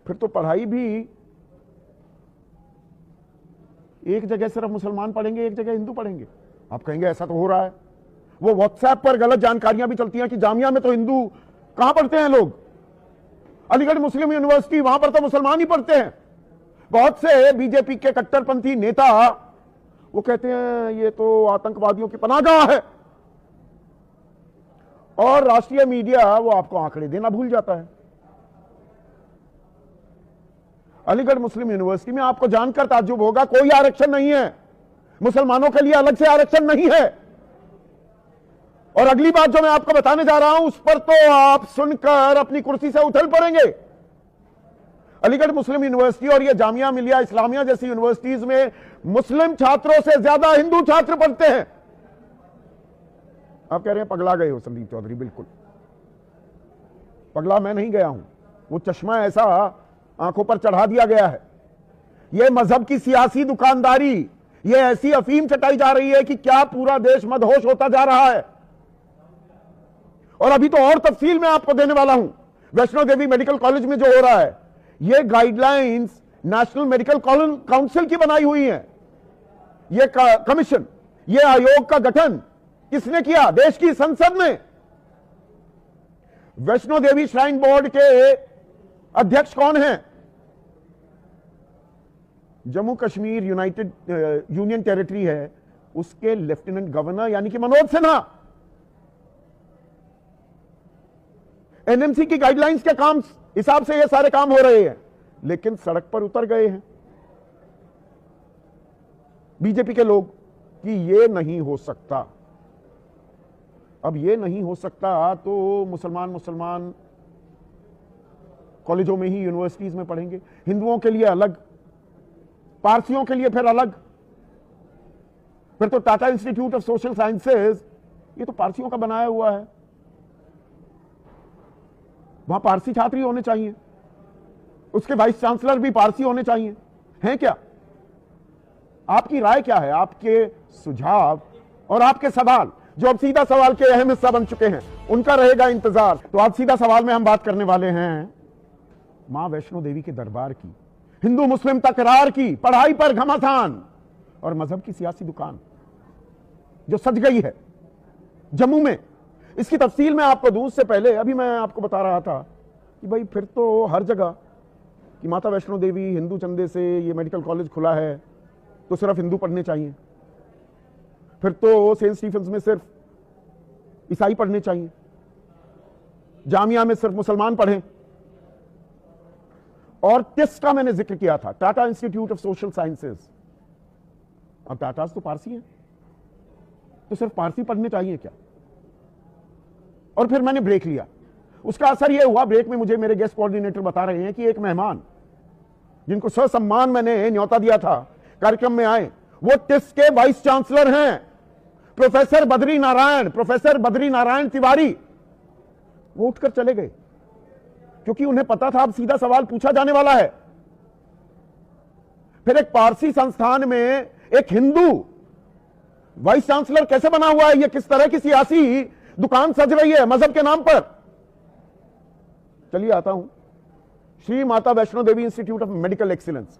फिर तो पढ़ाई भी एक जगह सिर्फ मुसलमान पढ़ेंगे, एक जगह हिंदू पढ़ेंगे। आप कहेंगे ऐसा तो हो रहा है। वो व्हाट्सएप पर गलत जानकारियां भी चलती हैं कि जामिया में तो हिंदू कहां पढ़ते हैं लोग, अलीगढ़ मुस्लिम यूनिवर्सिटी, वहां पर तो मुसलमान ही पढ़ते हैं। बहुत से बीजेपी के कट्टरपंथी नेता वो कहते हैं ये तो आतंकवादियों की पनाहगाह है, और राष्ट्रीय मीडिया वो आपको आंकड़े देना भूल जाता है। अलीगढ़ मुस्लिम यूनिवर्सिटी में आपको जानकर ताज्जुब होगा, कोई आरक्षण नहीं है, मुसलमानों के लिए अलग से आरक्षण नहीं है। और अगली बात जो मैं आपको बताने जा रहा हूं उस पर तो आप सुनकर अपनी कुर्सी से उछल पड़ेंगे। अलीगढ़ मुस्लिम यूनिवर्सिटी और ये जामिया मिलिया इस्लामिया जैसी यूनिवर्सिटीज में मुस्लिम छात्रों से ज्यादा हिंदू छात्र पढ़ते हैं। आप कह रहे हैं पगला गए हो संदीप चौधरी। बिल्कुल पगला मैं नहीं गया हूं, वो चश्मा ऐसा आंखों पर चढ़ा दिया गया है। यह मजहब की सियासी दुकानदारी, यह ऐसी अफीम चटाई जा रही है कि क्या पूरा देश मदहोश होता जा रहा है। और अभी तो और तफसील में आपको देने वाला हूं। वैष्णो देवी मेडिकल कॉलेज में जो हो रहा है, यह गाइडलाइंस नेशनल मेडिकल काउंसिल की बनाई हुई है। यह कमीशन, यह आयोग का गठन किसने किया? देश की संसद में। वैष्णो देवी श्राइन बोर्ड के अध्यक्ष कौन हैं? Jammu Kashmir United union territory है, उसके लेफ्टिनेंट गवर्नर यानी कि मनोज सिन्हा। एनएमसी की गाइडलाइंस के काम हिसाब से ये सारे काम हो रहे हैं, लेकिन सड़क पर उतर गए हैं बीजेपी के लोग कि ये नहीं हो सकता। अब ये नहीं हो सकता तो मुसलमान कॉलेजों में ही, यूनिवर्सिटीज में पढ़ेंगे, हिंदुओं के लिए अलग, पारसियों के लिए फिर अलग। फिर तो Tata institute of social sciences ये तो पारसियों का बनाया हुआ है, वहां पारसी छात्र ही होने चाहिए, उसके वाइस चांसलर भी पारसी होने चाहिए, हैं क्या? आपकी राय क्या है? आपके सुझाव और आपके सवाल, जो अब सीधा सवाल के अहम हिस्सा बन चुके हैं, उनका रहेगा इंतजार। तो आज सीधा सवाल में हम बात करने वाले हैं मां वैष्णो देवी के दरबार की, हिंदू मुस्लिम तकरार की, पढ़ाई पर घमासान और मजहब की सियासी दुकान जो सज गई है जम्मू में। इसकी तफसील मैं आपको दूं उससे पहले अभी मैं आपको बता रहा था कि भाई फिर तो हर जगह कि माता वैष्णो देवी हिंदू चंदे से ये मेडिकल कॉलेज खुला है तो सिर्फ हिंदू पढ़ने चाहिए, फिर तो सेंट स्टीफेंस में सिर्फ ईसाई पढ़ने चाहिए, जामिया में सिर्फ मुसलमान पढ़ें। और टिस का मैंने जिक्र किया था, Tata institute of social sciences. अब टाटा तो पारसी हैं, तो सिर्फ पारसी पढ़ने चाहिए क्या? और फिर मैंने ब्रेक लिया। उसका असर यह हुआ, ब्रेक में मुझे मेरे गेस्ट कोऑर्डिनेटर बता रहे हैं कि एक मेहमान जिनको ससम्मान मैंने न्योता दिया था कार्यक्रम में आए, वो टिस के वाइस चांसलर हैं, प्रोफेसर बद्री नारायण तिवारी। वो उठकर चले गए क्योंकि उन्हें पता था अब सीधा सवाल पूछा जाने वाला है। फिर एक पारसी संस्थान में एक हिंदू वाइस चांसलर कैसे बना हुआ है? यह किस तरह की सियासी दुकान सज रही है मजहब के नाम पर? चलिए आता हूं, Shri Mata Vaishno Devi institute of medical excellence,